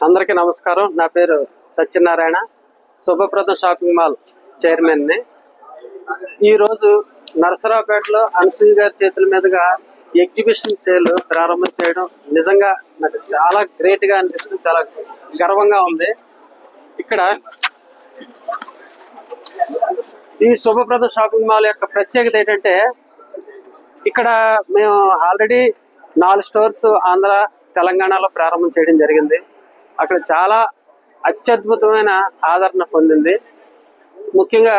అందరికీ నమస్కారం. నా పేరు సత్యనారాయణ, శుభప్రదం షాపింగ్ మాల్ చైర్మన్ని. ఈరోజు నరసరావుపేటలో అనసూయ గారి చేతుల మీదుగా ఎగ్జిబిషన్ సేల్ ప్రారంభం చేయడం నిజంగా నాకు చాలా గ్రేట్గా అనిపిస్తుంది, చాలా గర్వంగా ఉంది. ఇక్కడ ఈ శుభప్రదం షాపింగ్ మాల్ యొక్క ప్రత్యేకత ఏంటంటే, ఇక్కడ మేము ఆల్రెడీ 4 స్టోర్స్ ఆంధ్ర తెలంగాణలో ప్రారంభం చేయడం జరిగింది. అక్కడ చాలా అత్యద్భుతమైన ఆదరణ పొందింది. ముఖ్యంగా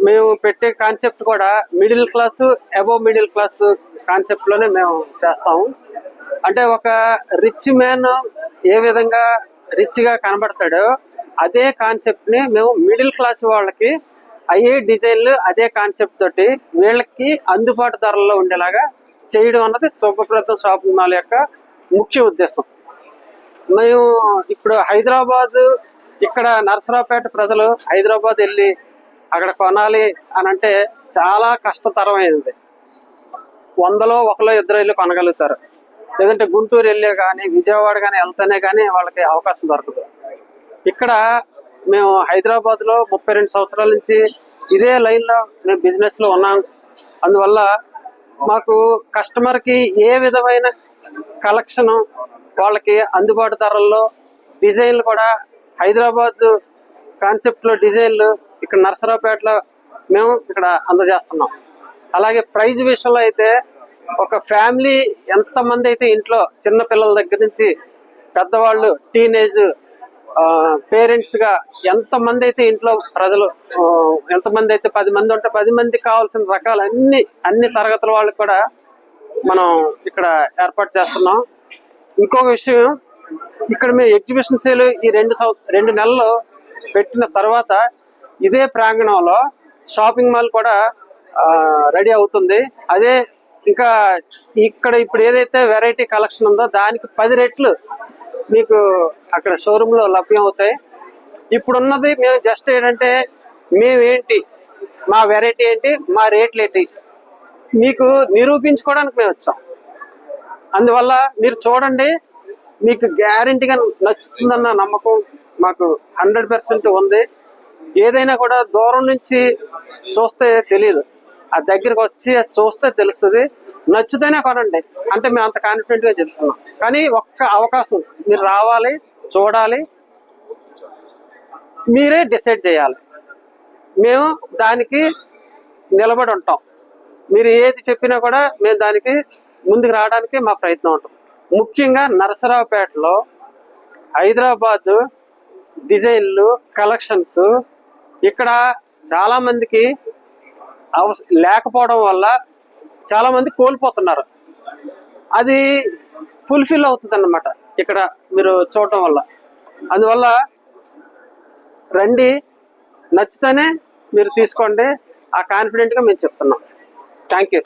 మేము పెట్టే కాన్సెప్ట్ కూడా middle class, above middle class కాన్సెప్ట్లోనే మేము చేస్తాము. అంటే ఒక రిచ్ మ్యాన్ ఏ విధంగా రిచ్గా కనబడతాడో అదే కాన్సెప్ట్ని మేము మిడిల్ క్లాస్ వాళ్ళకి అయ్యే డిజైన్లు అదే కాన్సెప్ట్ తోటి వీళ్ళకి అందుబాటు ధరల్లో ఉండేలాగా చేయడం అన్నది శుభప్రదం షాపింగ్ మాల్ యొక్క ముఖ్య ఉద్దేశం. మేము ఇప్పుడు హైదరాబాద్, ఇక్కడ నరసరావుపేట ప్రజలు హైదరాబాద్ వెళ్ళి అక్కడ కొనాలి అని అంటే చాలా కష్టతరమైనది. 100లో 1 2 వెళ్ళి కొనగలుగుతారు. లేదంటే గుంటూరు వెళ్ళే కానీ విజయవాడ కానీ వెళ్తేనే కానీ వాళ్ళకి అవకాశం దొరకదు. ఇక్కడ మేము హైదరాబాద్లో 32 సంవత్సరాల నుంచి ఇదే లైన్లో మేము బిజినెస్లో ఉన్నాం. అందువల్ల మాకు కస్టమర్కి ఏ విధమైన కలెక్షన్ వాళ్ళకి అందుబాటు ధరల్లో డిజైన్లు కూడా హైదరాబాద్ కాన్సెప్ట్లో డిజైన్లు ఇక్కడ నరసరావుపేటలో మేము ఇక్కడ అందజేస్తున్నాం. అలాగే ప్రైజ్ విషయంలో అయితే ఒక ఫ్యామిలీ ఎంతమంది అయితే ఇంట్లో చిన్న పిల్లల దగ్గర నుంచి పెద్దవాళ్ళు, టీనేజ్ పేరెంట్స్గా ఎంతమంది అయితే ఇంట్లో ప్రజలు ఎంతమంది అయితే 10 మంది ఉంటే 10 మందికి కావాల్సిన రకాలు అన్ని తరగతుల వాళ్ళకి కూడా మనం ఇక్కడ ఏర్పాటు చేస్తున్నాం. ఇంకొక విషయం, ఇక్కడ మేము ఎగ్జిబిషన్ సేల్ ఈ 2 నెలలు పెట్టిన తర్వాత ఇదే ప్రాంగణంలో షాపింగ్ మాల్ కూడా రెడీ అవుతుంది. అదే ఇంకా ఇక్కడ ఇప్పుడు ఏదైతే వెరైటీ కలెక్షన్ ఉందో దానికి 10 రెట్లు మీకు అక్కడ షోరూంలో లభ్యం అవుతాయి. ఇప్పుడున్నది మేము జస్ట్ ఏంటంటే మేమేంటి, మా వెరైటీ ఏంటి, మా రేట్లు ఏంటి మీకు నిరూపించుకోవడానికి మేము వచ్చాం. అందువల్ల మీరు చూడండి, మీకు గ్యారెంటీగా నచ్చుతుందన్న నమ్మకం మాకు 100% ఉంది. ఏదైనా కూడా దూరం నుంచి చూస్తే తెలియదు, ఆ దగ్గరకు వచ్చి చూస్తే తెలుస్తుంది. నచ్చితేనే కొనండి అంటే మేము అంత కాన్ఫిడెంట్గా చెప్తున్నాం. కానీ ఒక్క అవకాశం, మీరు రావాలి, చూడాలి, మీరే డిసైడ్ చేయాలి. మేము దానికి నిలబడి ఉంటాం. మీరు ఏది చెప్పినా కూడా మేము దానికి ముందుకు రావడానికి మా ప్రయత్నం ఉంటుంది. ముఖ్యంగా నరసరావుపేటలో హైదరాబాద్ డిజైన్లు, కలెక్షన్స్ ఇక్కడ చాలామందికి లేకపోవడం వల్ల చాలామంది కోల్పోతున్నారు. అది ఫుల్ఫిల్ అవుతుంది అన్నమాట ఇక్కడ మీరు చూడటం వల్ల. అందువల్ల రండి, నచ్చితేనే మీరు తీసుకోండి, ఆ కాన్ఫిడెంట్గా మేము చెప్తున్నాం. Thank you.